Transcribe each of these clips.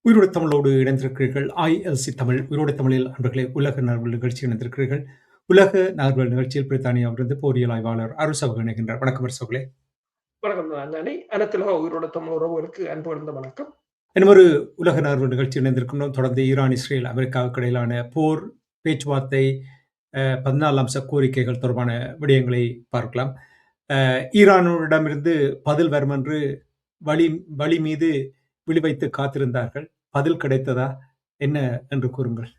உயிரோடு தமிழோடு இணைந்திருக்கிறீர்கள். ILC தமிழ் உயிரோடு தமிழில் அன்பர்களே, உலக நகர்வுகள் நிகழ்ச்சி இணைந்திருக்கிறீர்கள். உலக நகர்வுகள் நிகழ்ச்சியில் பிரித்தானியாவிலிருந்து போரியல் ஆய்வாளர் அரசவர்கள் இணைகின்றார். வணக்கம் அரசவர்களே. வணக்கம் நானே. அனைத்துலக உயிரோடு தமிழ் உறவுகளுக்கு அன்பு வணக்கம். இன்னொரு உலக நகர்வுகள் நிகழ்ச்சி இணைந்திருக்கின்றோம். தொடர்ந்து ஈரான், இஸ்ரேல், அமெரிக்காவுக்கு இடையிலான போர் பேச்சுவார்த்தை 14 அம்ச கோரிக்கைகள் தொடர்பான விடயங்களை பார்க்கலாம். ஈரானிடமிருந்து பதில் வரும் என்று வழி மீது விழிவைத்து காத்திருந்தார்கள். பதில் கிடைத்ததா என்ன என்று கூறுங்கள்.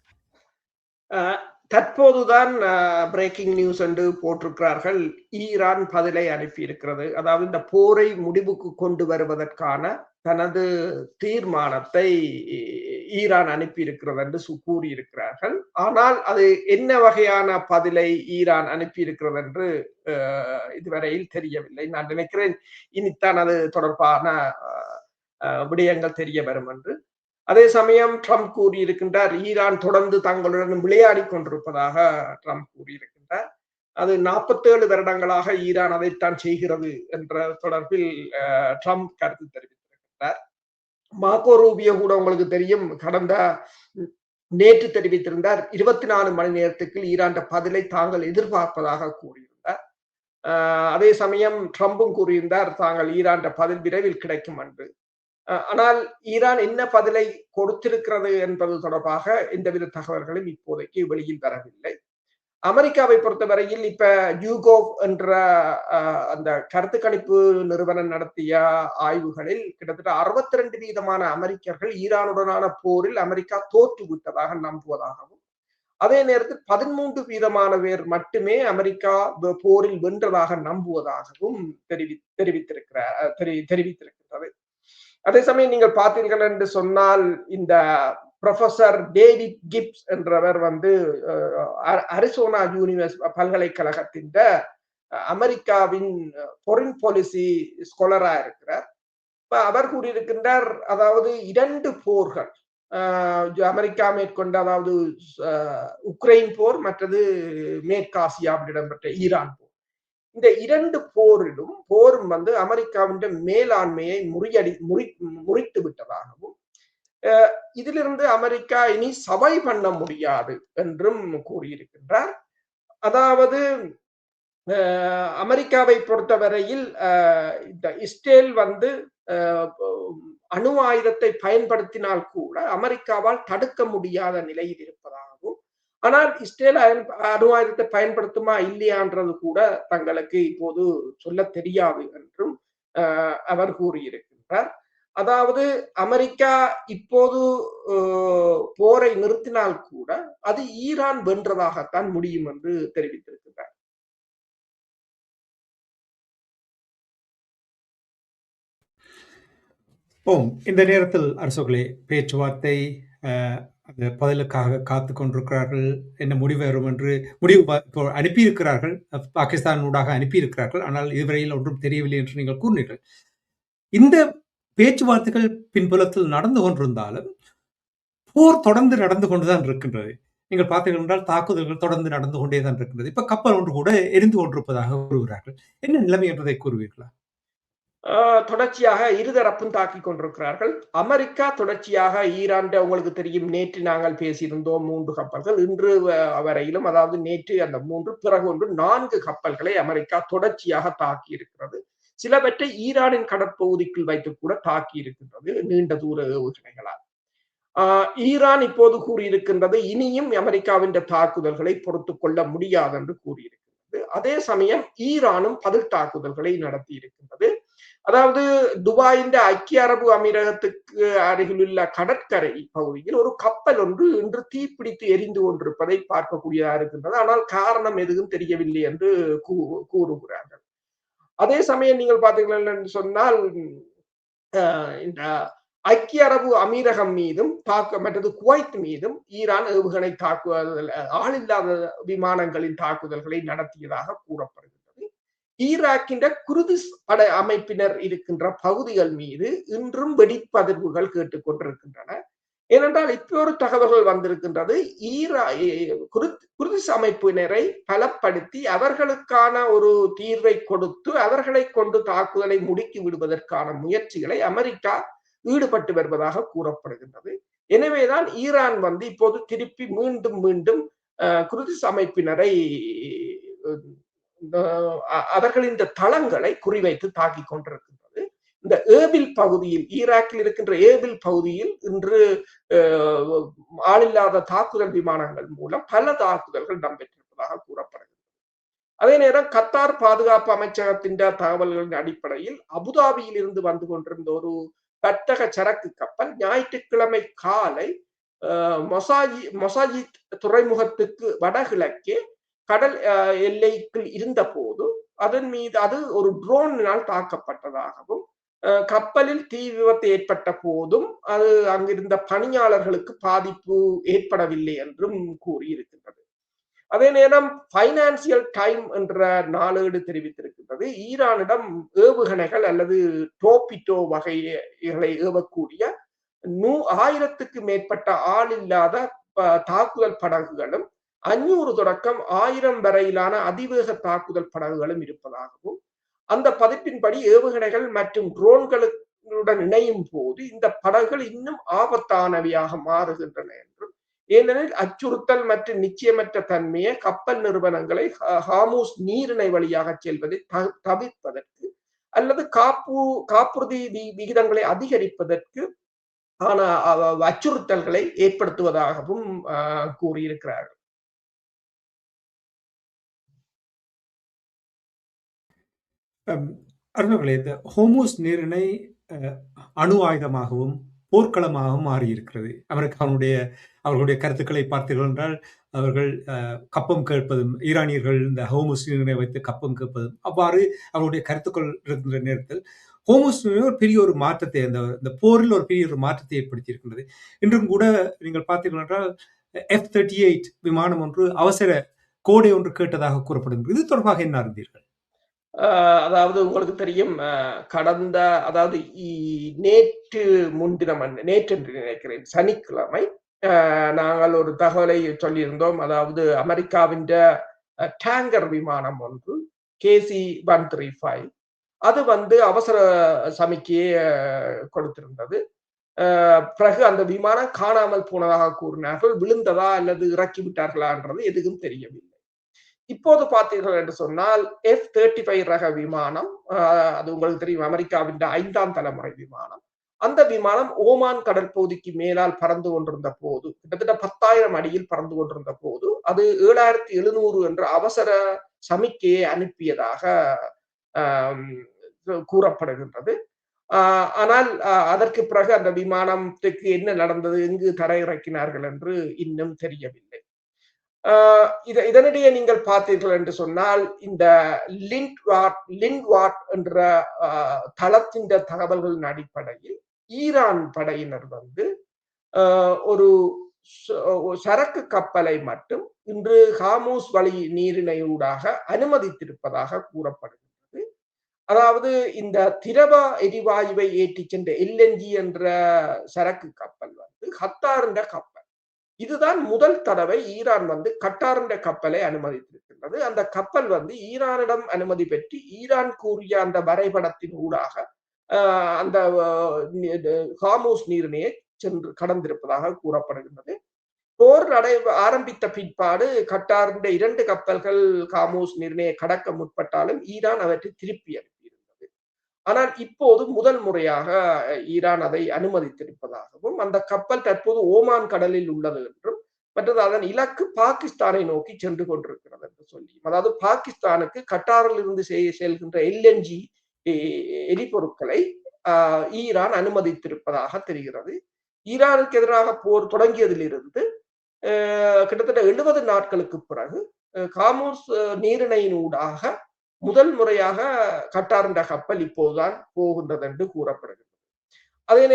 தற்போதுதான் பிரேக்கிங் நியூஸ் என்று போட்டிருக்கிறார்கள். ஈரான் பதிலை அனுப்பி இருக்கிறது. அதாவது இந்த போரை முடிவுக்கு கொண்டு வருவதற்கான தனது தீர்மானத்தை ஈரான் அனுப்பி இருக்கிறது என்று கூறியிருக்கிறார்கள். ஆனால் அது என்ன வகையான பதிலை ஈரான் அனுப்பி இருக்கிறது என்று இதுவரையில் தெரியவில்லை. நான் நினைக்கிறேன் இனித்தான் அது தொடர்பான விடயங்கள் தெரிய வரும் என்று. அதே சமயம் ட்ரம்ப் கூறியிருக்கின்றார், ஈரான் தொடர்ந்து தங்களுடன் விளையாடி கொண்டிருப்பதாக ட்ரம்ப் கூறியிருக்கின்றார். அது 47 வருடங்களாக ஈரான் அதைத்தான் செய்கிறது என்ற தொடர்பில் ட்ரம்ப் கருத்து தெரிவித்திருக்கின்றார். மார்கோ ரூபியோ கூட உங்களுக்கு தெரியும், நேற்று தெரிவித்திருந்தார் 24 மணி நேரத்துக்கு ஈரான் பதிலை தாங்கள் எதிர்பார்ப்பதாக கூறியிருந்தார். அதே சமயம் ட்ரம்பும் கூறியிருந்தார், தாங்கள் ஈரான் பதில் விரைவில் கிடைக்கும் என்று. ஆனால் ஈரான் என்ன பதிலை கொடுத்திருக்கிறது என்பது தொடர்பாக எந்தவித தகவல்களும் இப்போதைக்கு வெளியில் வரவில்லை. அமெரிக்காவை பொறுத்தவரையில் இப்ப யூகோவ் என்ற அந்த கருத்து கணிப்பு நிறுவனம் நடத்திய ஆய்வுகளில் கிட்டத்தட்ட 62% அமெரிக்கர்கள் ஈரானுடனான போரில் அமெரிக்கா தோற்று விட்டதாக நம்புவதாகவும், அதே நேரத்தில் 13% பேர் மட்டுமே அமெரிக்கா போரில் வென்றதாக நம்புவதாகவும் தெரிவித்திருக்கிறது. அதே சமயம் நீங்கள் பார்த்தீர்கள் என்று சொன்னால், இந்த ப்ரொஃபசர் டேவிட் கிப்ஸ் என்றவர் அரிசோனா பல்கலைக்கழகத்தின் அமெரிக்காவின் ஃபாரின் பாலிசி ஸ்காலரா இருக்கிறார். அவர் கூறியிருக்கின்றார், அதாவது 2 போர்கள் அமெரிக்கா மேற்கொண்ட, அதாவது உக்ரைன் போர், மற்றது மேற்காசியாவில் இடம்பெற்ற ஈரான் போர், இந்த 2 போரும் அமெரிக்காவின் மேலாண்மையை முறித்து விட்டதாகவும், இதிலிருந்து அமெரிக்கா இனி சபை பண்ண முடியாது என்றும் கூறியிருக்கின்றார். அதாவது அமெரிக்காவை பொறுத்தவரையில் இந்த இஸ்ரேல் அணு ஆயுதத்தை பயன்படுத்தினால் கூட அமெரிக்காவால் தடுக்க முடியாத நிலையில் இருப்பதாகவும், ஆனால் இஸ்ரேல் அணு ஆயுதத்தை பயன்படுத்துமா இல்லையான்றது கூட தங்களுக்கு இப்போது சொல்ல தெரியாது என்றும் அவர் கூறியிருக்கின்றார். அதாவது அமெரிக்கா இப்போது போரை நிறுத்தினால் கூட அது ஈரான் வென்றதாகத்தான் முடியும் என்று தெரிவித்திருக்கிறார். இந்த நேரத்தில் அரசுகளே, பேச்சுவார்த்தை அந்த பதிலுக்காக காத்து கொண்டிருக்கிறார்கள். என்ன முடிவு வரும் என்று இப்போ அனுப்பியிருக்கிறார்கள், பாகிஸ்தான் ஊடாக அனுப்பியிருக்கிறார்கள். ஆனால் இதுவரையில் ஒன்றும் தெரியவில்லை என்று நீங்கள் கூறினீர்கள். இந்த பேச்சுவார்த்தைகள் பின்புலத்தில் நடந்து கொண்டிருந்தாலும் போர் தொடர்ந்து நடந்து கொண்டுதான் இருக்கின்றது. நீங்கள் பார்த்தீர்கள் என்றால் தாக்குதல்கள் தொடர்ந்து நடந்து கொண்டேதான் இருக்கின்றது. இப்ப கப்பல் ஒன்று கூட எரிந்து கொண்டிருப்பதாக கூறுகிறார்கள். என்ன நிலைமை என்றதை கூறுவீர்களா? தொடர்ச்சியாக இருதரப்பும் தாக்கி கொண்டிருக்கிறார்கள். அமெரிக்கா தொடர்ச்சியாக ஈரான், உங்களுக்கு தெரியும், நேற்று நாங்கள் பேசியிருந்தோம் 3 கப்பல்கள், இன்று வரையிலும், அதாவது நேற்று அந்த 3 பிறகு 4 கப்பல்களை அமெரிக்கா தொடர்ச்சியாக தாக்கி இருக்கிறது. சிலவற்றை ஈரானின் கடற்பகுதிக்குள் வைத்து கூட தாக்கி இருக்கின்றது நீண்ட தூர ஏவுகணைகளால். ஈரான் இப்போது கூறியிருக்கின்றது, இனியும் அமெரிக்காவின் தாக்குதல்களை பொறுத்து கொள்ள முடியாது என்று கூறியிருக்கின்றது. அதே சமயம் ஈரானும் பதில் தாக்குதல்களை நடத்தி இருக்கின்றது. அதாவது துபாயின் ஐக்கிய அரபு அமீரகத்துக்கு அருகிலுள்ள கடற்கரை பகுதியில் ஒரு கப்பல் ஒன்று இன்று தீப்பிடித்து எரிந்து கொண்டிருப்பதை பார்க்கக்கூடியதாக இருக்கின்றது. ஆனால் காரணம் எதுவும் தெரியவில்லை என்று கூறுகிறார்கள். அதே சமயம் நீங்கள் பார்த்தீர்கள் என்று சொன்னால், இந்த ஐக்கிய அரபு அமீரகம் மீதும் மற்றது குவைத் மீதும் ஈரான் ஏவுகணை தாக்குதல், ஆளில்லாத விமானங்களின் தாக்குதல்களை நடத்தியதாக கூறப்படுகிறது. ஈராக்கின் குர்திஸ் படை அமைப்பினர் இருக்கின்ற பகுதிகள் மீது இன்றும் வெடிப்பதிர்வுகள் கேட்டுக்கொண்டிருக்கின்றன. ஏனென்றால் இப்ப ஒரு தகவல்கள் வந்திருக்கின்றது. குர்திஷ் அமைப்பினரை பலப்படுத்தி அவர்களுக்கான ஒரு தீர்வை கொடுத்து அவர்களை கொண்டு தாக்குதலை முடுக்கி விடுவதற்கான முயற்சிகளை அமெரிக்கா ஈடுபட்டு வருவதாக கூறப்படுகின்றது. எனவேதான் ஈரான் இப்போது திருப்பி மீண்டும் மீண்டும் குர்திஷ் அமைப்பினரை அவர்களின் தளங்களை குறிவைத்து தாக்கிக் கொண்டிருக்கின்றது. இந்த ஏபில் பகுதியில், ஈராக்கில் இருக்கின்ற ஏபில் பகுதியில் இன்று ஆளில்லாத தாக்குதல் விமானங்கள் மூலம் பல தாக்குதல்கள் இடம்பெற்றிருப்பதாக கூறப்படுகிறது. அதே நேரம் கத்தார் பாதுகாப்பு அமைச்சகத்தின் தகவல்களின் அடிப்படையில் அபுதாபியில் இருந்து வந்து கொண்டிருந்த ஒரு வர்த்தக சரக்கு கப்பல் ஞாயிற்றுக்கிழமை காலை மொசாஜித் துறைமுகத்துக்கு வடகிழக்கே கடல் எல்லைக்குள் இருந்த போது அதன் மீது அது ஒரு ட்ரோனினால் தாக்கப்பட்டதாகவும் கப்பலில் தீ விபத்து ஏற்பட்ட போதும் அது அங்கிருந்த பணியாளர்களுக்கு பாதிப்பு ஏற்படவில்லை என்றும் கூறியிருக்கின்றது. அதே நேரம் பைனான்சியல் டைம் என்ற நாளேடு தெரிவித்திருக்கின்றது, ஈரானிடம் ஏவுகணைகள் அல்லது டோபிட்டோ வகைகளை ஏவக்கூடிய 1000க்கு மேற்பட்ட ஆள் இல்லாத தாக்குதல் படகுகளும் 500 தொடக்கம் 1000 வரையிலான அதிவேக தாக்குதல் படகுகளும் இருப்பதாகவும், அந்த பதிப்பின்படி ஏவுகணைகள் மற்றும் ட்ரோன்களுடன் இணையும் போது இந்த படகுகள் இன்னும் ஆபத்தானவையாக மாறுகின்றன என்றும், ஏனெனில் அச்சுறுத்தல் மற்றும் நிச்சயமற்ற தன்மையை கப்பல் நிறுவனங்களை ஹார்முஸ் நீரிணை வழியாக செல்வதை தவிர்ப்பதற்கு அல்லது காப்புறுதி விகிதங்களை அதிகரிப்பதற்கு ஆன அச்சுறுத்தல்களை ஏற்படுத்துவதாகவும் கூறியிருக்கிறார்கள். அருணர்களே, இந்த ஹோமூஸ் நீரிணை அணு ஆயுதமாகவும் போர்க்களமாகவும் மாறியிருக்கிறது. அவர்களுடைய கருத்துக்களை பார்த்தீர்கள் என்றால் அவர்கள் கப்பம் கேட்பதும், ஈரானியர்கள் இந்த ஹோமூஸ் நீரிணை வைத்து கப்பம் கேட்பதும், அவ்வாறு அவருடைய கருத்துக்கள் இருக்கின்ற நேரத்தில் ஹோமூஸ் நீரிணை ஒரு பெரிய ஒரு மாற்றத்தை, அந்த போரில் ஒரு பெரிய ஒரு மாற்றத்தை ஏற்படுத்தி இருக்கின்றது. இன்றும் கூட நீங்கள் பார்த்தீர்கள் என்றால் F-38 விமானம் ஒன்று அவசர கோடை ஒன்று கேட்டதாக கூறப்படுகிறது. இது தொடர்பாக என்ன அறிந்தீர்கள்? அதாவது உங்களுக்கு தெரியும், கடந்த அதாவது நேற்று முன்தினம் நேற்று என்று நினைக்கிறேன் சனிக்கிழமை நாங்கள் ஒரு தகவலை சொல்லியிருந்தோம். அதாவது அமெரிக்காவின் டேங்கர் விமானம் ஒன்று KC-135 அது அவசர சமிக்கையை கொடுத்திருந்தது. பிறகு அந்த விமானம் காணாமல் போனதாக கூறினார்கள். விழுந்ததா அல்லது இறக்கி விட்டார்களா என்றது எதுவும் தெரியவில்லை. இப்போது பார்த்தீர்கள் என்று சொன்னால் F-35 ரக விமானம், அது உங்களுக்கு தெரியும் அமெரிக்காவின் 5ஆம் தலைமுறை விமானம். அந்த விமானம் ஓமான் கடற்பகுதிக்கு மேலால் பறந்து கொண்டிருந்த போது, கிட்டத்தட்ட 10,000 அடியில் பறந்து கொண்டிருந்த போது அது 7700 என்ற அவசர சமிக்கையை அனுப்பியதாக கூறப்படுகின்றது. ஆனால் அதற்கு பிறகு அந்த விமானத்துக்கு என்ன நடந்தது, எங்கு தரையிறக்கினார்கள் என்று இன்னும் தெரியவில்லை. இதனிடையே நீங்கள் பார்த்தீர்கள் என்று சொன்னால் இந்த லிண்ட்வாட் என்ற தளத்தின் தகவல்களின் அடிப்படையில் ஈரான் படையினர் ஒரு சரக்கு கப்பலை மட்டும் இன்று ஹார்முஸ் வழி நீரிணையூடாக அனுமதித்திருப்பதாக கூறப்படுகிறது. அதாவது இந்த திரவ எரிவாயுவை ஏற்றி சென்ற LNG என்ற சரக்கு கப்பல் கத்தாரின் கப்பல். இதுதான் முதல் தடவை ஈரான் கட்டாரின் கப்பலை அனுமதித்திருக்கின்றது. அந்த கப்பல் ஈரானிடம் அனுமதி பெற்று ஈரான் கூறிய அந்த வரைபடத்தின் ஊடாக அந்த ஹார்முஸ் நீரிணையை சென்று கடந்திருப்பதாக கூறப்படுகின்றது. போர் ஆரம்பித்த பிற்பாடு கட்டாரின் 2 கப்பல்கள் ஹார்முஸ் நீரிணையை கடக்க முற்பட்டாலும் ஈரான் அவற்றை திருப்பி அனுப்பியிருந்தது. ஆனால் இப்போது முதல் முறையாக ஈரான் அதை அனுமதித்திருப்பதாகவும், அந்த கப்பல் தற்போது ஓமான் கடலில் உள்ளது என்றும், மற்றது அதன் இலக்கு பாகிஸ்தானை நோக்கி சென்று கொண்டிருக்கிறது என்று சொல்லி, அதாவது பாகிஸ்தானுக்கு கட்டாரில் இருந்து செல்கின்ற LNG எரிபொருட்களை ஈரான் அனுமதித்திருப்பதாக தெரிகிறது. ஈரானுக்கு எதிராக போர் தொடங்கியதிலிருந்து கிட்டத்தட்ட 70 நாட்களுக்கு பிறகு ஹார்முஸ் நீரிணையினூடாக முதல் முறையாக கட்டாரின் கப்பல் இப்போதுதான் போகின்றது என்று கூறப்படுகிறது. அதே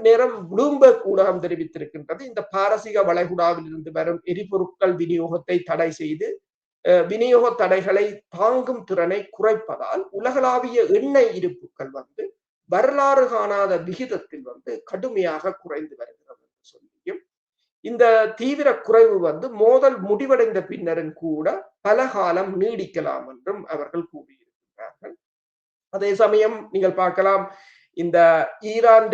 நேரம் ப்ளூம்பர்க் ஊடகம் தெரிவித்திருக்கின்றது, இந்த பாரசீக வளைகுடாவில் இருந்து வரும் எரிபொருட்கள் விநியோகத்தை தடை செய்து விநியோக தடைகளை தாங்கும் திறனை குறைப்பதால் உலகளாவிய எண்ணெய் இருப்புகள் வரலாறு காணாத விகிதத்தில் கடுமையாக குறைந்து வருகிறது என்று சொல்லியும், இந்த தீவிர குறைவு வந்து மோதல் முடிவடைந்த பின்னரும் கூட பல காலம் நீடிக்கலாம் என்றும் அவர்கள் கூறியிருக்கிறார்கள். அதே சமயம் நீங்கள் பார்க்கலாம், இந்த ஈரான்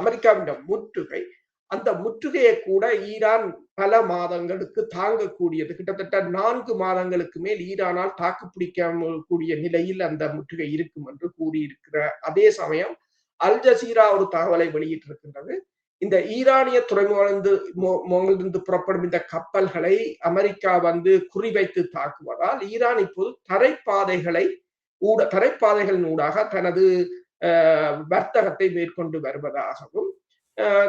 அமெரிக்காவின் முற்றுகை, அந்த முற்றுகையை கூட ஈரான் பல மாதங்களுக்கு தாங்கக்கூடியது, கிட்டத்தட்ட 4 மாதங்களுக்கு மேல் ஈரானால் தாக்குப்பிடிக்க கூடிய நிலையில் அந்த முற்றுகை இருக்கும் என்று கூறியிருக்கிற அதே சமயம் அல் ஜசீரா ஒரு தகவலை வெளியிட்டிருக்கின்றது. இந்த ஈரானிய துறைமுகத்திலிருந்து புறப்படும் இந்த கப்பல்களை அமெரிக்கா வந்து குறிவைத்து தாக்குவதால் ஈரான் இப்போது தரைப்பாதைகளின் ஊடாக தனது வர்த்தகத்தை மேற்கொண்டு வருவதாகவும்,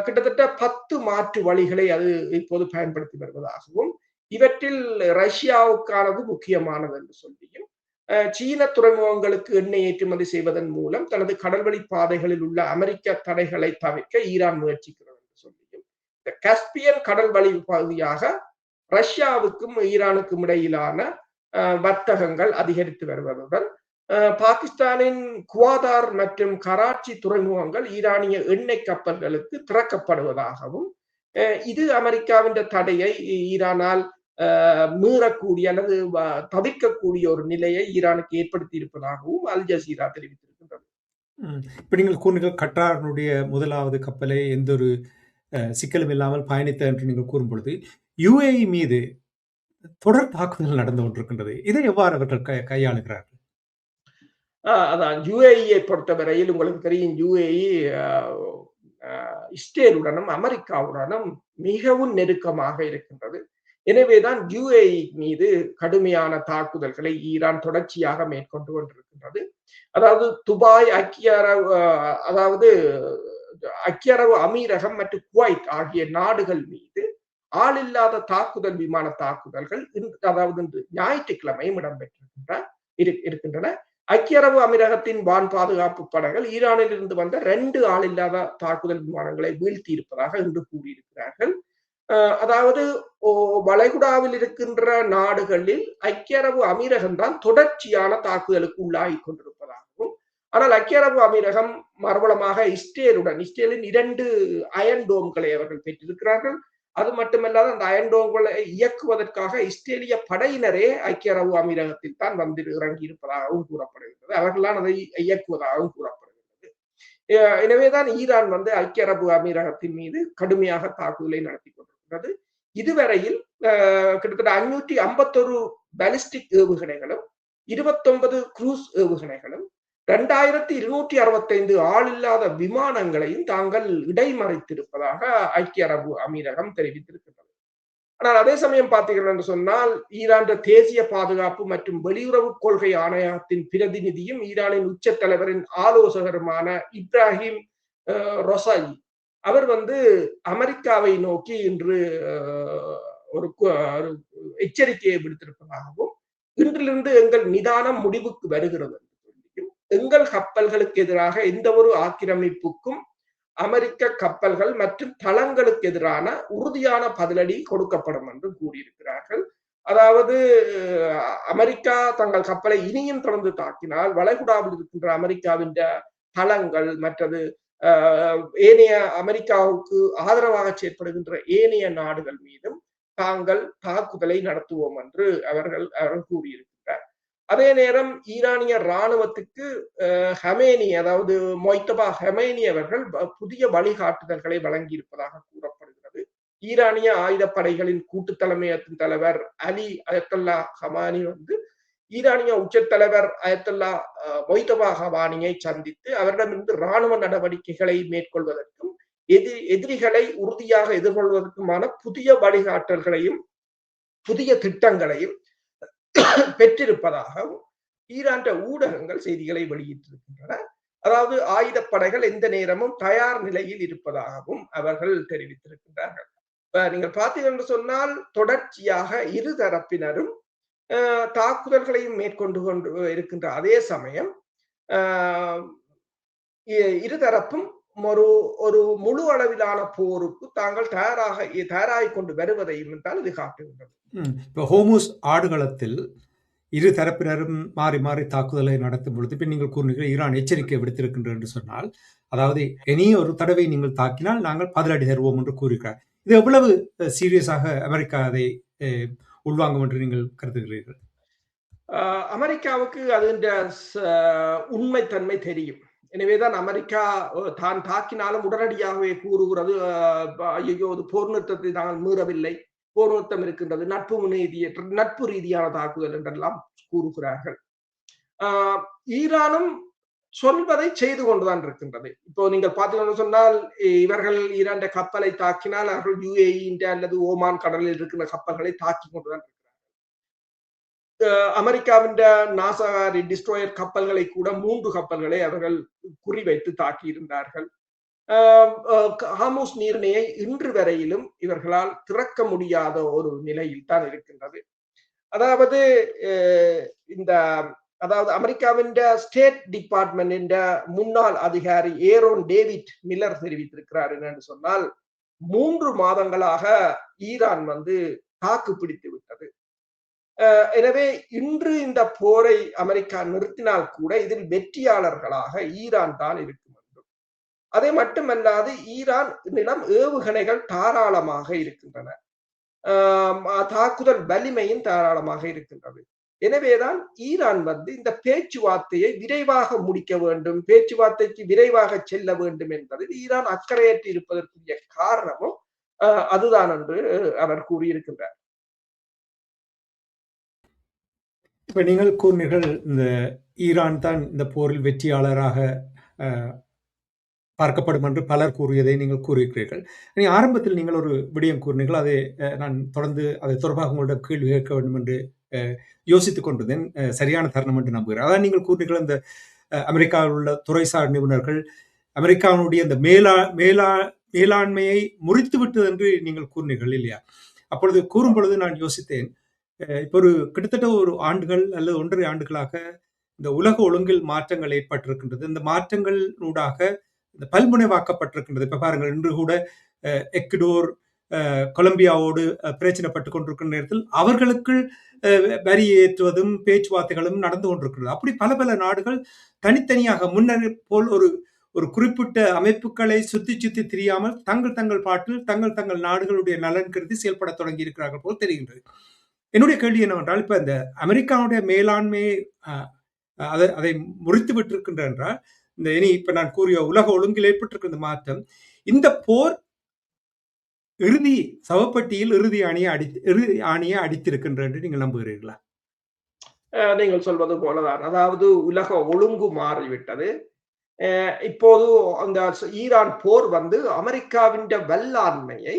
கிட்டத்தட்ட 10 மாற்று வழிகளை அது இப்போது பயன்படுத்தி வருவதாகவும், இவற்றில் ரஷ்யாவுக்கானது முக்கியமானது என்று சொல்லியும், சீன துறைமுகங்களுக்கு எண்ணெய் ஏற்றுமதி செய்வதன் மூலம் தனது கடல்வழி பாதைகளில் உள்ள அமெரிக்க தடைகளை தவிர்க்க ஈரான் முயற்சிக்கிறது என்று சொல்லியும், இந்த கஸ்பியன் கடல் வழி பகுதியாக ரஷ்யாவுக்கும் ஈரானுக்கும் இடையிலான வர்த்தகங்கள் அதிகரித்து வருவதுடன் பாகிஸ்தானின் குவாதார் மற்றும் கராச்சி துறைமுகங்கள் ஈரானிய எண்ணெய் கப்பல்களுக்கு திறக்கப்படுவதாகவும், இது அமெரிக்காவின் தடையை ஈரானால் மீறக்கூடிய அல்லது தவிர்க்கக்கூடிய ஒரு நிலையை ஈரானுக்கு ஏற்படுத்தி இருப்பதாகவும் அல் ஜசீரா தெரிவித்திருக்கின்றது. இப்ப நீங்கள் கூறுங்கள், கட்டாரனுடைய முதலாவது கப்பலை எந்த ஒரு சிக்கலும் இல்லாமல் பயணித்த என்று நீங்கள் கூறும் பொழுது UAE மீது தொடர் தாக்குதல் நடந்து கொண்டிருக்கின்றது. இதை எவ்வாறு அவர்கள் கையாளுகிறார்கள்? அதான் UAE பொறுத்தவரையில் உங்களுக்கு தெரியும், UAE இஸ்ரேலுடனும் அமெரிக்காவுடனும் மிகவும் நெருக்கமாக இருக்கின்றது. எனவேதான் UAE மீது கடுமையான தாக்குதல்களை ஈரான் தொடர்ச்சியாக மேற்கொண்டு கொண்டிருக்கின்றது. அதாவது துபாய், ஐக்கிய அரபு அமீரகம் மற்றும் குவைத் ஆகிய நாடுகள் மீது ஆளில்லாத தாக்குதல், விமான தாக்குதல்கள் அதாவது ஞாயிற்றுக்கிழமையும் இருக்கின்றன. ஐக்கிய அரபு அமீரகத்தின் வான் பாதுகாப்பு படைகள் ஈரானில் இருந்து வந்த 2 ஆளில்லாத தாக்குதல் விமானங்களை வீழ்த்தி இருப்பதாக இன்று கூறியிருக்கிறார்கள். அதாவது வளைகுடாவில் இருக்கின்ற நாடுகளில் ஐக்கிய அரபு அமீரகம் தான் தொடர்ச்சியான தாக்குதலுக்கு உள்ளாகி கொண்டிருப்பதாகவும், ஆனால் ஐக்கிய அரபு அமீரகம் மறுபலமாக இஸ்ரேலின் 2 அயன் டோம்களை அவர்கள் பெற்றிருக்கிறார்கள். அது மட்டுமல்லாது அந்த அயன் டோம்களை இயக்குவதற்காக இஸ்ரேலிய படையினரே ஐக்கிய அரபு அமீரகத்தில் தான் வந்து இறங்கி இருப்பதாகவும் கூறப்படுகிறது. அவர்கள்தான் அதை இயக்குவதாகவும் கூறப்படுகிறது. எனவேதான் ஈரான் வந்து ஐக்கிய அரபு அமீரகத்தின் மீது கடுமையாக தாக்குதலை நடத்தி கொண்டிருக்கிறது. இதுவரையில் கிட்டத்தட்ட 551 பாலிஸ்டிக் ஏவுகணைகளும் 29 குரூஸ் ஏவுகணைகளும் 2265 ஆளில்லாத விமானங்களையும் தாங்கள் இடைமறைத்திருப்பதாக ஐக்கிய அரபு அமீரகம் தெரிவித்திருக்கிறது. ஆனால் அதே சமயம் பார்த்தீர்கள் என்று சொன்னால், ஈரான் தேசிய பாதுகாப்பு மற்றும் வெளியுறவு கொள்கை ஆணையத்தின் பிரதிநிதியும் ஈரானின் உச்ச தலைவரின் ஆலோசகருமான இப்ராஹிம் ரொசாயி அவர் வந்து அமெரிக்காவை நோக்கி இன்று ஒரு எச்சரிக்கையை விடுத்திருப்பதாகவும், இன்றிலிருந்து எங்கள் நிதானம் முடிவுக்கு வருகிறது என்று சொல்லியும், எங்கள் கப்பல்களுக்கு எதிராக எந்த ஒரு ஆக்கிரமிப்புக்கும் அமெரிக்க கப்பல்கள் மற்றும் தளங்களுக்கு எதிரான உறுதியான பதிலடி கொடுக்கப்படும் என்று கூறியிருக்கிறார்கள். அதாவது அமெரிக்கா தங்கள் கப்பலை இனியும் தொடர்ந்து தாக்கினால் வளைகுடாவில் இருக்கின்ற அமெரிக்காவின் தளங்கள் மற்றது ஏனைய அமெரிக்காவுக்கு ஆதரவாக செயற்படுகின்ற ஏனைய நாடுகள் மீதும் தாங்கள் தாக்குதலை நடத்துவோம் என்று அவர்கள் கூறியிருக்கிறார். அதே நேரம் ஈரானிய இராணுவத்துக்கு ஹமேனி, அதாவது மொய்தபா ஹமேனி அவர்கள் புதிய வழிகாட்டுதல்களை வழங்கியிருப்பதாக கூறப்படுகிறது. ஈரானிய ஆயுதப்படைகளின் கூட்டு தலைமையகத்தின் தலைவர் அலி அயத்துல்லா ஹமானி வந்து ஈரானிய உச்ச தலைவர் அயத்துல்லா மொய்தபா ஹமானியை சந்தித்து அவரிடமிருந்து இராணுவ நடவடிக்கைகளை மேற்கொள்வதற்கும் எதிரிகளை உறுதியாக எதிர்கொள்வதற்குமான புதிய வழிகாட்டல்களையும் புதிய திட்டங்களையும் பெற்றிருப்பதாகவும் ஈரான் ஊடகங்கள் செய்திகளை வெளியிட்டிருக்கின்றன. அதாவது ஆயுதப்படைகள் எந்த நேரமும் தயார் நிலையில் இருப்பதாகவும் அவர்கள் தெரிவித்திருக்கின்றார்கள். நீங்கள் பார்த்தீர்கள் என்று சொன்னால், தொடர்ச்சியாக இரு தரப்பினரும் தாக்குதல்களையும் மேற்கொண்டு கொண்டு இருக்கின்ற அதே சமயம் இருதரப்பும் ஒரு முழு அளவிலான போருக்கு தாங்கள் தயாராகி கொண்டு வருவதையும் தான் இது காட்டுகின்றது. இப்போ ஹோர்முஸ் ஆடுகளத்தில் இரு தரப்பினரும் மாறி மாறி தாக்குதலை நடத்தும் பொழுது, இப்போ நீங்கள் கூறினீர்கள் ஈரான் எச்சரிக்கை விடுத்திருக்கின்றது என்று சொன்னால், அதாவது இனி ஒரு தடவை நீங்கள் தாக்கினால் நாங்கள் பதிலடி தருவோம் என்று கூறுகிறார். இது எவ்வளவு சீரியஸாக அமெரிக்கா அதை உள்வாங்கும் என்று நீங்கள் கருதுகிறீர்கள்? அமெரிக்காவுக்கு அதுன்ற உண்மைத்தன்மை தெரியும். எனவேதான் அமெரிக்கா தான் தாக்கினாலும் உடனடியாகவே கூறுகிறது, ஐயோ அது போர் நிறுத்தத்தை நாங்கள் மீறவில்லை, போர் நிறுத்தம் இருக்கின்றது, நட்பு ரீதியான தாக்குதல் என்றெல்லாம் கூறுகிறார்கள். ஈரானும் சொல்வதை செய்து கொண்டுதான் இருக்கின்றது. இப்போ நீங்கள் பார்த்தீங்கன்னு சொன்னால், இவர்கள் ஈரான் கப்பலை தாக்கினால் அவர்கள் UAE அல்லது ஓமான் கடலில் இருக்கிற கப்பல்களை தாக்கி கொண்டுதான் அமெரிக்காவின் நாசாரி டிஸ்ட்ரோயர் கப்பல்களை கூட 3 கப்பல்களை அவர்கள் குறிவைத்து தாக்கி இருந்தார்கள். ஹார்முஸ் நீரிணையை இன்று வரையிலும் இவர்களால் திறக்க முடியாத ஒரு நிலையில் தான் இருக்கின்றது. அதாவது அதாவது அமெரிக்காவின் ஸ்டேட் டிபார்ட்மெண்ட் முன்னாள் அதிகாரி ஏரோன் டேவிட் மில்லர் தெரிவித்திருக்கிறார் என்னன்னு சொன்னால், 3 மாதங்களாக ஈரான் தாக்கு பிடித்து விட்டது. எனவே இன்று இந்த போரை அமெரிக்கா நிறுத்தினால் கூட இதில் வெற்றியாளர்களாக ஈரான் தான் இருக்கும் என்றும், அதை மட்டுமல்லாது ஈரானிடம் ஏவுகணைகள் தாராளமாக இருக்கின்றன, தாக்குதல் வலிமையும் தாராளமாக இருக்கின்றது. எனவேதான் ஈரான் இந்த பேச்சுவார்த்தையை விரைவாக முடிக்க வேண்டும், பேச்சுவார்த்தைக்கு விரைவாக செல்ல வேண்டும் என்பதில் ஈரான் அக்கறையற்று இருப்பதற்குரிய காரணமும் அதுதான் என்று அவர் கூறியிருக்கின்றார். இப்ப நீங்கள் கூறினீர்கள், இந்த ஈரான் தான் இந்த போரில் வெற்றியாளராக பார்க்கப்படும் என்று பலர் கூறியதை நீங்கள் கூறியிருக்கிறீர்கள். ஆரம்பத்தில் நீங்கள் ஒரு விடயம் கூறினீர்கள், அதை நான் தொடர்ந்து அதை தொடர்பாக உங்களிடம் கேள்வி கேட்க வேண்டும் என்று யோசித்துக் கொண்டிருந்தேன். சரியான தருணம் என்று நம்புகிறேன். அதான் நீங்கள் கூறினீர்கள், இந்த அமெரிக்காவில் உள்ள துறைசார் நிபுணர்கள் அமெரிக்காவுடைய இந்த மேலாண்மையை முறித்து விட்டது என்று நீங்கள் கூறினீர்கள் இல்லையா? அப்பொழுது கூறும் பொழுது நான் யோசித்தேன், இப்போ கிட்டத்தட்ட ஒரு ஆண்டுகள் அல்லது 1.5 ஆண்டுகளாக இந்த உலக ஒழுங்கில் மாற்றங்கள் ஏற்பட்டிருக்கின்றது. இந்த மாற்றங்கள் ஊடாக இந்த பல்முனைவாக்கப்பட்டிருக்கின்றது. இப்ப பாருங்கள், இன்று கூட எக்வடோர் கொலம்பியாவோடு பிரச்சனைப்பட்டுக் கொண்டிருக்கிற நேரத்தில் அவர்களுக்குள் வரி ஏற்றுவதும் பேச்சுவார்த்தைகளும் நடந்து கொண்டிருக்கிறது. அப்படி பல நாடுகள் தனித்தனியாக முன்னர் போல் ஒரு குறிப்பிட்ட அமைப்புகளை சுத்தி திரியாமல் தங்கள் பாட்டில் தங்கள் நாடுகளுடைய நலன் கருதி செயல்பட தொடங்கி இருக்கிறார்கள் போல் தெரிகின்றது. என்னுடைய கேள்வி என்னவென்றால், இப்ப இந்த அமெரிக்காவுடைய மேலாண்மையை அதை முறித்து விட்டிருக்கின்ற என்றால், இப்ப நான் கூறிய உலக ஒழுங்கில் ஏற்பட்டிருக்கிற மாற்றம், இந்த போர் இறுதி சவப்பட்டியில் இறுதி ஆணியை அடித்திருக்கின்ற என்று நீங்கள் நம்புகிறீர்களா? நீங்கள் சொல்வது போலதான். அதாவது உலக ஒழுங்கு மாறிவிட்டது. இப்போது அந்த ஈரான் போர் அமெரிக்காவின் வல்லாண்மையை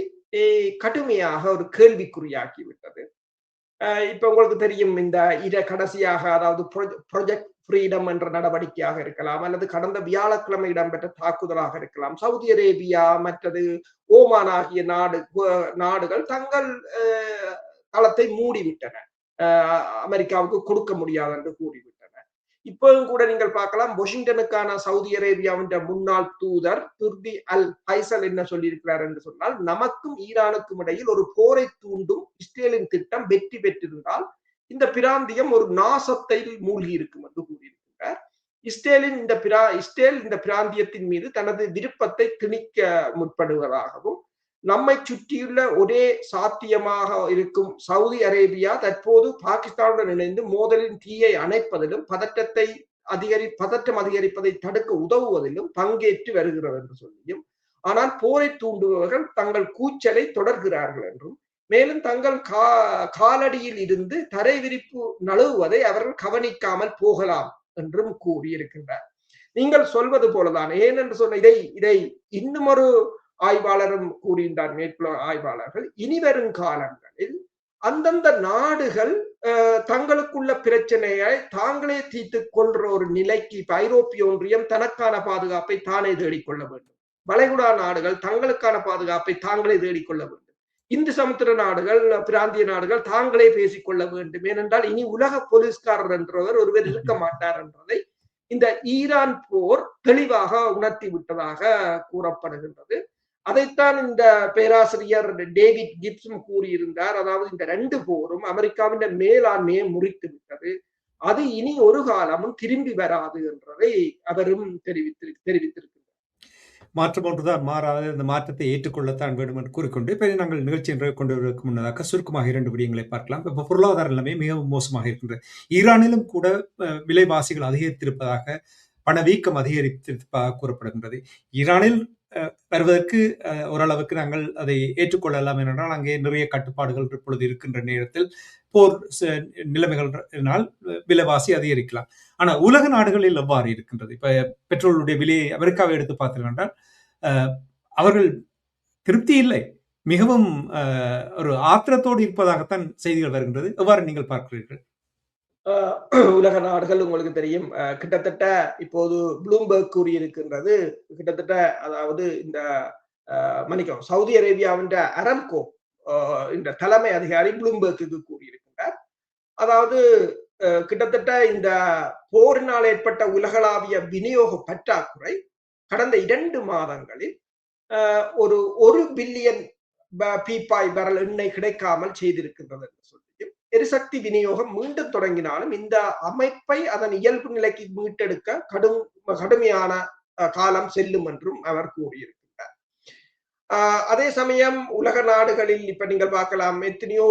கடுமையாக ஒரு கேள்விக்குறியாக்கி விட்டது. இப்ப உங்களுக்கு தெரியும், இந்த கடைசியாக, அதாவது ப்ரொஜெக்ட் ஃப்ரீடம் என்ற நடவடிக்கையாக இருக்கலாம், அல்லது கடந்த வியாழக்கிழமை இடம்பெற்ற தாக்குதலாக இருக்கலாம், சவுதி அரேபியா மற்றது ஓமான் ஆகிய நாடுகள் தங்கள் தளத்தை மூடிவிட்டன, அமெரிக்காவுக்கு கொடுக்க முடியாது என்று கூறிவிட்டன. இப்போதும் கூட நீங்கள் பார்க்கலாம், வாஷிங்டனுக்கான சவுதி அரேபியாவின் முன்னாள் தூதர் துர்தி அல் ஃபைசல் என்ன சொல்லியிருக்கிறார் என்று சொன்னால், நமக்கும் ஈரானுக்கும் இடையில் ஒரு போரை தூண்டும் இஸ்ரேலின் திட்டம் வெற்றி பெற்றிருந்தால் இந்த பிராந்தியம் ஒரு நாசத்தில் மூழ்கி இருக்கும் என்று கூறியிருக்கிறார். இஸ்ரேல் இந்த பிராந்தியத்தின் மீது தனது விருப்பத்தை திணிக்க முற்படுவதாகவும், நம்மை சுற்றியுள்ள ஒரே சாத்தியமாக இருக்கும் சவுதி அரேபியா தற்போது பாகிஸ்தானுடன் இணைந்து மோதலின் தீயை அணைப்பதிலும் பதற்றம் அதிகரிப்பதை தடுக்க உதவுவதிலும் பங்கேற்று வருகிறது என்று சொல்லியும், ஆனால் போரை தூண்டுபவர்கள் தங்கள் கூச்சலை தொடர்கிறார்கள் என்றும், மேலும் தங்கள் காலடியில் இருந்து தரை விரிப்பு நழுவுவதை அவர்கள் கவனிக்காமல் போகலாம் என்றும் கூறியிருக்கின்றார். நீங்கள் சொல்வது போலதான். ஏனென்று சொன்ன இதை இன்னும் ஒரு ஆய்வாளரும் கூறுகின்றார், மேற்குள்ள ஆய்வாளர்கள், இனிவரும் காலங்களில் அந்தந்த நாடுகள் தங்களுக்குள்ள பிரச்சனையை தாங்களே தீர்த்துக் கொள்ற ஒரு நிலைக்கு இப்ப ஐரோப்பிய ஒன்றியம் தனக்கான பாதுகாப்பை தானே தேடிக்கொள்ள வேண்டும், வளைகுடா நாடுகள் தங்களுக்கான பாதுகாப்பை தாங்களே தேடிக்கொள்ள வேண்டும், இந்து சமுத்திர நாடுகள் பிராந்திய நாடுகள் தாங்களே பேசிக்கொள்ள வேண்டும். ஏனென்றால் இனி உலக போலீஸ்காரர் என்றவர் ஒருவர் இருக்க மாட்டார் என்றதை இந்த ஈரான் போர் தெளிவாக உணர்த்தி விட்டதாக கூறப்படுகின்றது. அதைத்தான் இந்த பேராசிரியர் டேவிட் கிப்ஸும் கூறியிருந்தார். அதாவது இந்த 2 போரும் அமெரிக்காவின் மேலாண்மையை முறித்து விட்டது, அது இனி ஒரு காலமும் திரும்பி வராது என்றதை அவரும் தெரிவித்திருக்கிறார். மாற்றம் ஒன்றுதான் மாறாத இந்த மாற்றத்தை ஏற்றுக்கொள்ளத்தான் வேண்டும் என்று கூறிக்கொண்டு, இப்ப நாங்கள் நிகழ்ச்சி என்று கொண்டு வருவதற்கு முன்னதாக சுருக்கமாக 2 விடயங்களை பார்க்கலாம். இப்ப பொருளாதார நிலைமை மிகவும் மோசமாக இருக்கின்றது. ஈரானிலும் கூட விலைவாசிகள் அதிகரித்திருப்பதாக, பணவீக்கம் அதிகரித்திருப்பதாக கூறப்படுகின்றது. ஈரானில் வருவதற்கு ஓரளவுக்கு நாங்கள் அதை ஏற்றுக்கொள்ளலாம் என்றால், அங்கே நிறைய கட்டுப்பாடுகள் இப்பொழுது இருக்கின்ற நேரத்தில் போர் நிலைமைகளினால் விலைவாசி அதிகரிக்கலாம். ஆனா உலக நாடுகளில் எவ்வாறு இருக்கின்றது? இப்ப பெட்ரோலுடைய விலையை அமெரிக்காவை எடுத்து பார்த்தீர்கள் என்றால், அவர்கள் திருப்தி இல்லை. மிகவும் ஒரு ஆத்திரத்தோடு இருப்பதாகத்தான் செய்திகள் வருகின்றது. எவ்வாறு நீங்கள் பார்க்கிறீர்கள்? உலக நாடுகள் உங்களுக்கு தெரியும். கிட்டத்தட்ட இப்போது ப்ளூம்பர்க் கூறியிருக்கின்றது. கிட்டத்தட்ட அதாவது இந்த மன்னிக்கவும், சவுதி அரேபியாவின் அரம்கோ இந்த தலைமை அதிகாரி ப்ளூம்பர்க்கு கூறியிருக்கின்றார். அதாவது கிட்டத்தட்ட இந்த போரினால் ஏற்பட்ட உலகளாவிய விநியோக பற்றாக்குறை கடந்த 2 மாதங்களில் ஒரு 1 பில்லியன் பீப்பாய் பேரல் எண்ணெய் கிடைக்காமல் செய்திருக்கின்றது என்று சொல்லி, எரிசக்தி விநியோகம் மீண்டும் தொடங்கினாலும் இந்த அமைப்பை அதன் இயல்பு நிலைக்கு மீட்டெடுக்க கடுமையான காலம் செல்லும் என்றும் அவர் கூறியிருக்கிறார். அதே சமயம் உலக நாடுகளில் இப்ப நீங்கள் பார்க்கலாம், எத்தனையோ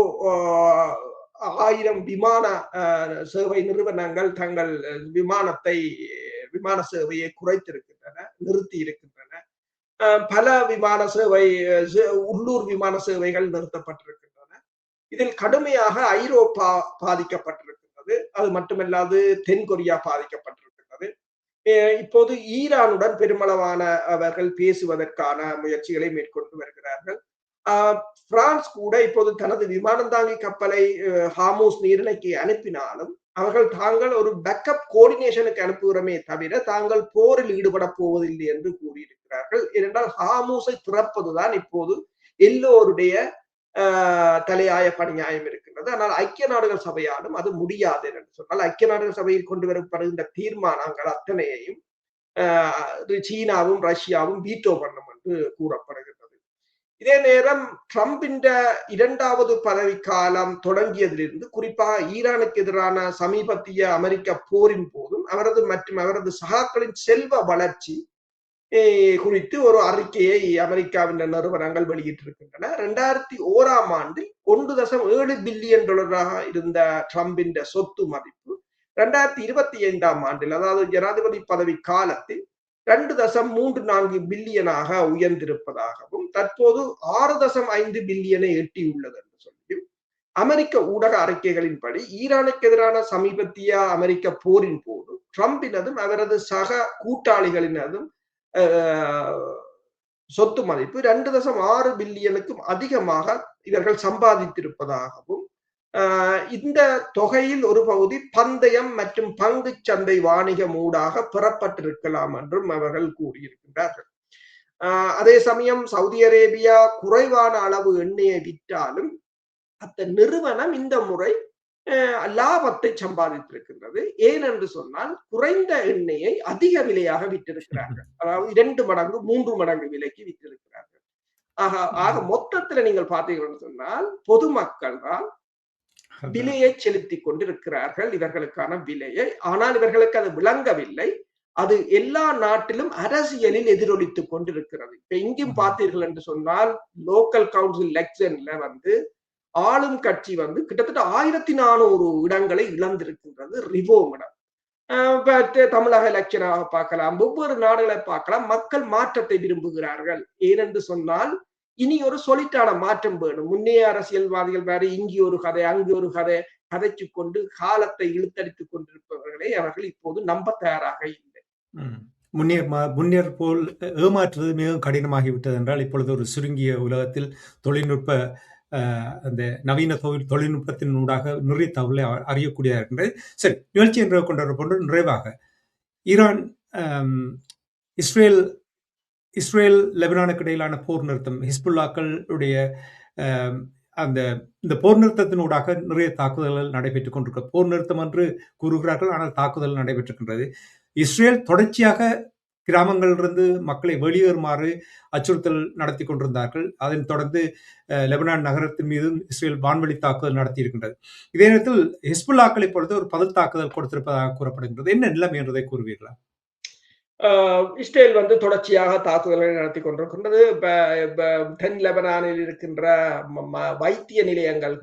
1000 விமான சேவை நிறுவனங்கள் தங்கள் விமான சேவையை குறைத்திருக்கின்றன, நிறுத்தி இருக்கின்றன. பல விமான சேவை, உள்ளூர் விமான சேவைகள் நிறுத்தப்பட்டிருக்கின்றன. இதில் கடுமையாக ஐரோப்பா பாதிக்கப்பட்டிருக்கின்றது. அது மட்டுமல்லாது தென்கொரியா பாதிக்கப்பட்டிருக்கின்றது. இப்போது ஈரானுடன் பெருமளவான அவர்கள் பேசுவதற்கான முயற்சிகளை மேற்கொண்டு வருகிறார்கள். பிரான்ஸ் கூட இப்போது தனது விமானம் தாங்கி கப்பலை ஹார்மூஸ் நீரிணைக்கு அனுப்பினாலும் அவர்கள் தாங்கள் ஒரு பேக்கப் கோஆர்டினேஷனுக்கு அனுப்புகிறமே தவிர தாங்கள் போரில் ஈடுபட போவதில்லை என்று கூறியிருக்கிறார்கள். ஏனென்றால் ஹார்மூஸை திறப்பதுதான் இப்போது எல்லோருடைய தலையாய பணியாயம் இருக்கின்றது. ஆனால் ஐக்கிய நாடுகள் சபையாலும் அது முடியாது என்று சொன்னால், ஐக்கிய நாடுகள் சபையில் கொண்டு வரப்படுகின்ற தீர்மானங்கள் அத்தனையையும் சீனாவும் ரஷ்யாவும் வீட்டோ பண்ணும் என்று கூறப்படுகின்றது. இதே நேரம் ட்ரம்பின் 2வது பதவிக்காலம் தொடங்கியதிலிருந்து, குறிப்பாக ஈரானுக்கு எதிரான சமீபத்திய அமெரிக்க போரின் போதும் அவரது சகாக்களின் செல்வ வளர்ச்சி குறித்து ஒரு அறிக்கையை அமெரிக்காவின் நிறுவனங்கள் வெளியிட்டிருக்கின்றன. 2001ஆம் ஆண்டில் $1.7 பில்லியன் இருந்த ட்ரம்பின் சொத்து மதிப்பு 2025ஆம் ஆண்டில், அதாவது ஜனாதிபதி பதவி காலத்தில் 2.34 பில்லியனாக உயர்ந்திருப்பதாகவும் தற்போது 6.5 பில்லியனை எட்டியுள்ளது என்று சொல்லியும் அமெரிக்க ஊடக அறிக்கைகளின்படி, ஈரானுக்கு எதிரான சமீபத்திய அமெரிக்க போரின் போது ட்ரம்பினதும் அவரது சக கூட்டாளிகளினதும் சொத்து மதிப்பு 2.6 பில்லியனுக்கும் அதிகமாக இவர்கள் சம்பாதித்திருப்பதாகவும், இந்த தொகையில் ஒரு பகுதி பந்தயம் மற்றும் பங்கு சந்தை வாணிகம் ஊடாக பெறப்பட்டிருக்கலாம் என்றும் அவர்கள் கூறியிருக்கின்றார்கள். அதே சமயம் சவுதி அரேபியா குறைவான அளவு எண்ணெயை விற்றாலும் அந்த நிறுவனம் இந்த முறை லாபத்தை சம்பாதித்திருக்கின்றது. ஏனென்று சொன்னால், குறைந்த எண்ணெயை அதிக விலையாக விற்றிருக்கிறார்கள். அதாவது 2 மடங்கு 3 மடங்கு விலைக்கு விற்றிருக்கிறார்கள். ஆக மொத்தத்துல நீங்கள் பார்த்தீங்கன்னு சொன்னால், பொதுமக்கள் தான் விலையை செலுத்தி கொண்டிருக்கிறார்கள், இவர்களுக்கான விலையை. ஆனால் இவர்களுக்கு அது விளங்கவில்லை. அது எல்லா நாட்டிலும் அரசியலில் எதிரொலித்துக் கொண்டிருக்கிறது. இப்ப இங்கும் பார்த்தீர்கள் என்று சொன்னால், லோக்கல் கவுன்சில் எலெக்ஷன்ல ஆளும் கட்சி கிட்டத்தட்ட 1400 இடங்களை இழந்திருக்கின்றது, ரிவோம் இடம். தமிழக எலெக்ஷனாக பார்க்கலாம், ஒவ்வொரு நாடுகளை பார்க்கலாம். மக்கள் மாற்றத்தை விரும்புகிறார்கள். ஏனென்று சொன்னால், இனி ஒரு சொலிட்டான மாற்றம் வேணும். முன்னே அரசியல்வாதிகள் வேற இங்கே ஒரு கதை அங்கே ஒரு கதை கதைச்சு கொண்டு காலத்தை இழுத்தடித்துக் கொண்டிருப்பவர்களை அவர்கள் இப்போது நம்ப தயாராக இல்லை. முன்னேற் போல் ஏமாற்றுவது மிகவும் கடினமாகிவிட்டது என்றால், இப்பொழுது ஒரு சுருங்கிய உலகத்தில் தொழில்நுட்ப அந்த நவீன தொழில்நுட்பத்தின் ஊடாக நிறைய தகவலை அறியக்கூடியதாக இருக்கின்றது. சரி, நிகழ்ச்சி என்று கொண்டு போன்று நிறைவாக ஈரான் இஸ்ரேல் லெபனானுக்கு இடையிலான போர் நிறுத்தம், ஹிஸ்புல்லாக்களுடைய இந்த போர் நிறுத்தத்தினூடாக நிறைய தாக்குதல்கள் நடைபெற்றுக் கொண்டிருக்க, போர் நிறுத்தம் என்று கூறுகிறார்கள், ஆனால் தாக்குதல் நடைபெற்றிருக்கின்றது. இஸ்ரேல் தொடர்ச்சியாக கிராமங்களிலிருந்து மக்களை வெளியேறுமாறு அச்சுறுத்தல் நடத்தி கொண்டிருந்தார்கள். அதன் தொடர்ந்து லெபனான் நகரத்தின் மீது இஸ்ரேல் வான்வெளி தாக்குதல் நடத்தி இருக்கின்றது. இதே நேரத்தில் ஹிஸ்புல்லாக்களை பொறுத்து ஒரு பதில் தாக்குதல் கொடுத்திருப்பதாக கூறப்படுகின்றது. என்ன நிலைமை என்றதை கூறுவீர்களா? இஸ்ரேல் வந்து தொடர்ச்சியாக தாக்குதல்களை நடத்தி கொண்டிருக்கின்றது. தென் லெபனானில் இருக்கின்ற வைத்திய நிலையங்கள்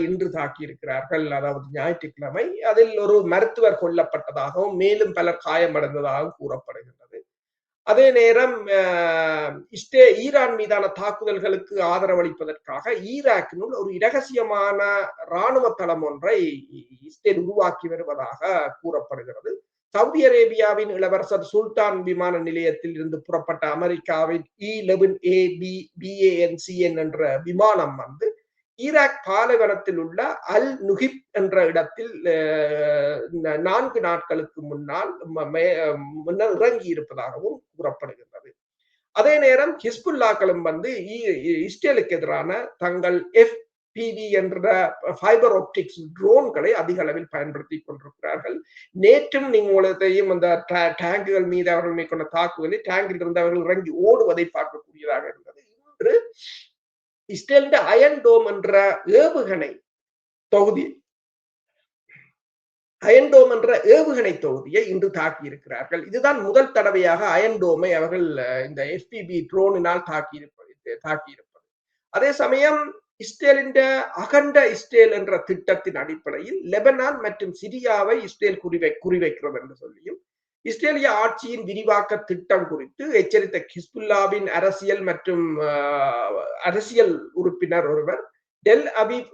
இன்று தாக்கியிருக்கிறார்கள். அதாவது ஞாயிற்றுக்கிழமை அதில் ஒரு மருத்துவர் கொல்லப்பட்டதாகவும் மேலும் பலர் காயமடைந்ததாகவும் கூறப்படுகின்றது. அதே நேரம் ஈரான் மீதான தாக்குதல்களுக்கு ஆதரவளிப்பதற்காக ஈராக்கினுள் ஒரு இரகசியமான இராணுவ தளம் ஒன்றை இஸ்ரேல் உருவாக்கி வருவதாக கூறப்படுகிறது. சவுதி அரேபியாவின் இளவரசர் சுல்தான் விமான நிலையத்தில் இருந்து புறப்பட்ட அமெரிக்காவின் E-11A BANCN என்ற விமானம் வந்து ஈராக் பாலைவனத்தில் உள்ள அல் நுஹிப் என்ற இடத்தில் 4 நாட்களுக்கு முன்னர் இறங்கி இருப்பதாகவும் கூறப்படுகின்றது. அதே நேரம் ஹிஸ்புல்லாக்களும் வந்து இஸ்ரேலுக்கு எதிரான தங்கள் FPV என்ற ஃபைபர் ஆப்டிக்ஸ் ட்ரோன்களை அதிக அளவில் பயன்படுத்தி கொண்டிருக்கிறார்கள். நேற்றும் நீங்களும் அந்த டேங்குகள் மீது அவர்கள் மேற்கொண்ட தாக்குதலில் டேங்கில் இருந்து அவர்கள் இறங்கி ஓடுவதை பார்க்கக்கூடியதாக இருந்தது. இன்று இஸ்ரேலின் அயன் டோம் என்ற ஏவுகணை தொகுதியை இன்று தாக்கி இருக்கிறார்கள். இதுதான் முதல் தடவையாக அயன் டோமை அவர்கள் இந்த FPV ட்ரோனினால் தாக்கியிருப்பது. அதே சமயம் இஸ்ரேலின் அகண்ட இஸ்ரேல் என்ற திட்டத்தின் அடிப்படையில் லெபனான் மற்றும் சிரியாவை இஸ்ரேல் குறிவைக்கிறது என்று சொல்லியும் இஸ்ரேலிய ஆட்சியின் விரிவாக்க திட்டம் குறித்து எச்சரித்த ஹிஸ்புல்லாவின் அரசியல் உறுப்பினர் ஒருவர் டெல் அபீப்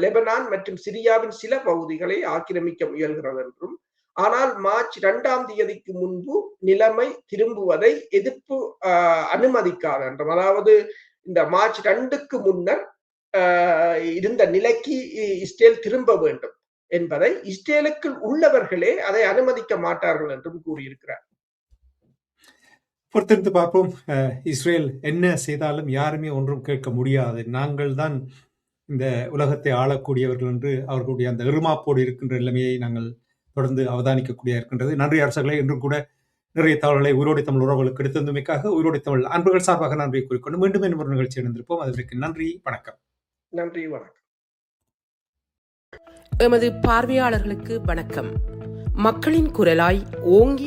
லெபனான் மற்றும் சிரியாவின் சில பகுதிகளை ஆக்கிரமிக்க முயல்கிறது என்றும், ஆனால் மார்ச் 2ஆம் தேதிக்கு முன்பு நிலைமை திரும்புவதை எதிர்ப்பு அனுமதிக்காது என்றும், அதாவது இந்த மார்ச் 2க்கு முன்னர் இருந்த நிலைக்கு இஸ்ரேல் திரும்ப வேண்டும் என்பதை இஸ்ரேலுக்குள் உள்ளவர்களே அதை அனுமதிக்க மாட்டார்கள் என்றும் கூறியிருக்கிறார். பொறுத்திருந்து பார்ப்போம். இஸ்ரேல் என்ன செய்தாலும் யாருமே ஒன்றும் கேட்க முடியாது. நாங்கள் தான் இந்த உலகத்தை ஆளக்கூடியவர்கள் என்று அவர்களுடைய அந்த இருமாப்போடு இருக்கின்ற நிலைமையை நாங்கள் தொடர்ந்து அவதானிக்கக்கூடிய இருக்கின்றது. நன்றி அரசர்களே. இன்றும் கூட நிறைய தகவல்களை உயிரோடை தமிழ் உறவுகளுக்கு எடுத்ததுமைக்காக உயிரோடை தமிழ் அன்புகள் சார்பாக நன்றியை கூறிக்கொண்டு மீண்டும் இன்னொரு நிகழ்ச்சி இணைந்திருப்போம். அதற்கு நன்றி, வணக்கம். நன்றி, வணக்கம். எமது பார்வையாளர்களுக்கு வணக்கம். மக்களின் குரலாய் ஓங்கி